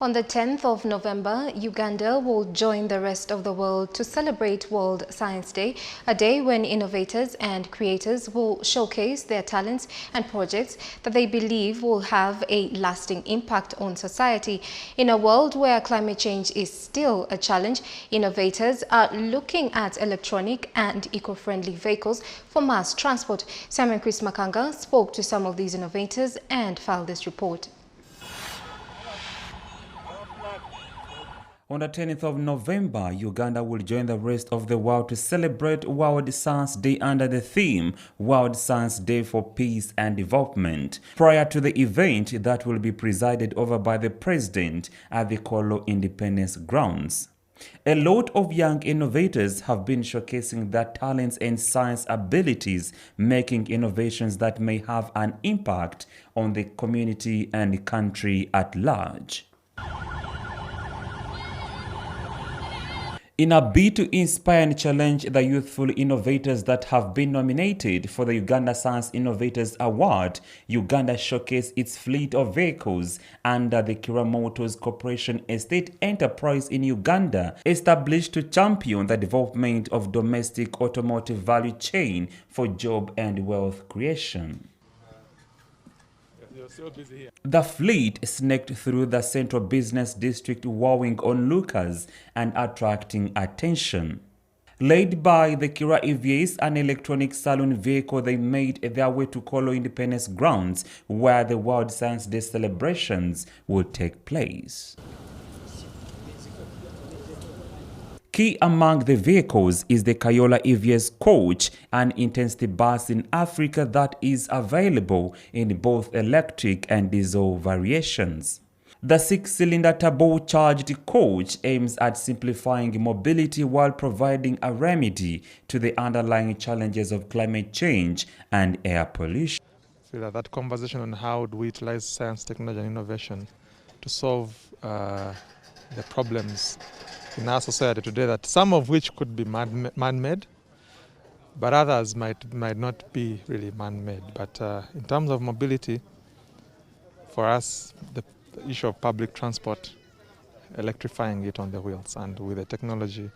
On the 10th of November, Uganda will join the rest of the world to celebrate World Science Day, a day when innovators and creators will showcase their talents and projects that they believe will have a lasting impact on society. In a world where climate change is still a challenge, innovators are looking at electronic and eco-friendly vehicles for mass transport. Simon Chris Makanga spoke to some of these innovators and filed this report. On the 10th of November, Uganda will join the rest of the world to celebrate World Science Day under the theme World Science Day for Peace and Development. Prior to the event that will be presided over by the President at the Kolo Independence Grounds. A lot of young innovators have been showcasing their talents and science abilities, making innovations that may have an impact on the community and country at large. In a bid to inspire and challenge the youthful innovators that have been nominated for the Uganda Science Innovators Award, Uganda showcased its fleet of vehicles under the Kira Motors Corporation Estate Enterprise in Uganda, established to champion the development of domestic automotive value chain for job and wealth creation. The fleet snaked through the central business district, wowing onlookers and attracting attention. Led by the Kira EVs, an electronic saloon vehicle, they made their way to Kolo Independence Grounds, where the World Science Day celebrations will take place. Key among the vehicles is the Kayola EVS Coach, an intensity bus in Africa that is available in both electric and diesel variations. The 6-cylinder turbocharged coach aims at simplifying mobility while providing a remedy to the underlying challenges of climate change and air pollution. So that conversation on how do we utilize science, technology, and innovation to solve the problems in our society today, that some of which could be man-made, but others might not be really man-made. But in terms of mobility, for us, the issue of public transport, electrifying it on the wheels and with the technology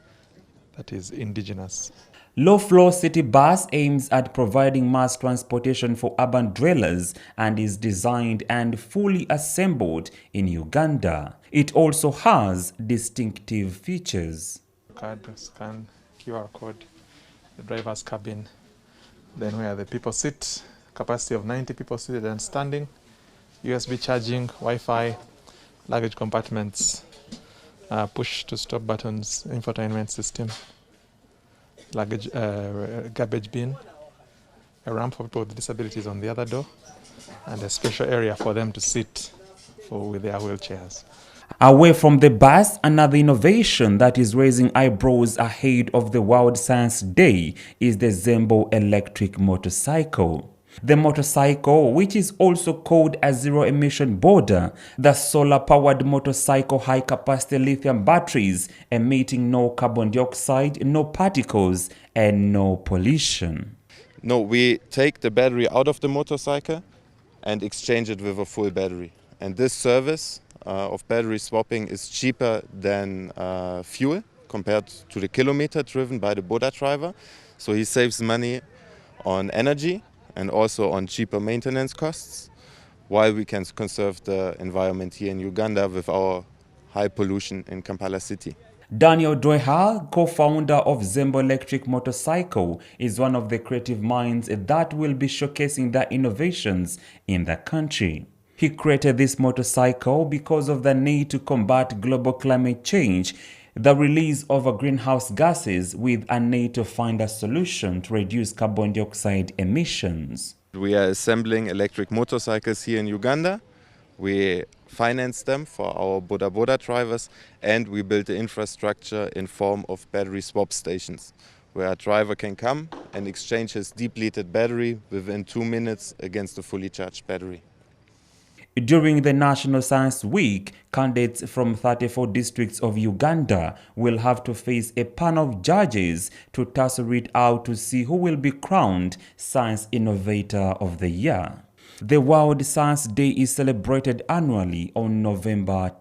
that is indigenous. Low-floor city bus aims at providing mass transportation for urban dwellers and is designed and fully assembled in Uganda. It also has distinctive features. Card, scan, QR code, the driver's cabin, then where the people sit, capacity of 90 people seated and standing, USB charging, Wi-Fi, luggage compartments, push to stop buttons, infotainment system, luggage, garbage bin, a ramp for people with disabilities on the other door, and a special area for them to sit with their wheelchairs. Away from the bus, another innovation that is raising eyebrows ahead of the World Science Day is the Zembo electric motorcycle. The motorcycle, which is also called a zero-emission boarder, the solar-powered motorcycle, high-capacity lithium batteries, emitting no carbon dioxide, no particles, and no pollution. No, we take the battery out of the motorcycle and exchange it with a full battery. And this service of battery swapping is cheaper than fuel compared to the kilometer driven by the boarder driver. So he saves money on energy and also on cheaper maintenance costs, while we can conserve the environment here in Uganda with our high pollution in Kampala City. Daniel Dweha, co-founder of Zembo Electric Motorcycle, is one of the creative minds that will be showcasing their innovations in the country. He created this motorcycle because of the need to combat global climate change, the release of greenhouse gases, with a need to find a solution to reduce carbon dioxide emissions. We are assembling electric motorcycles here in Uganda. We finance them for our boda drivers, and we build the infrastructure in form of battery swap stations, where a driver can come and exchange his depleted battery within 2 minutes against a fully charged battery. During the National Science Week, candidates from 34 districts of Uganda will have to face a panel of judges to tussle it out to see who will be crowned Science Innovator of the Year. The World Science Day is celebrated annually on November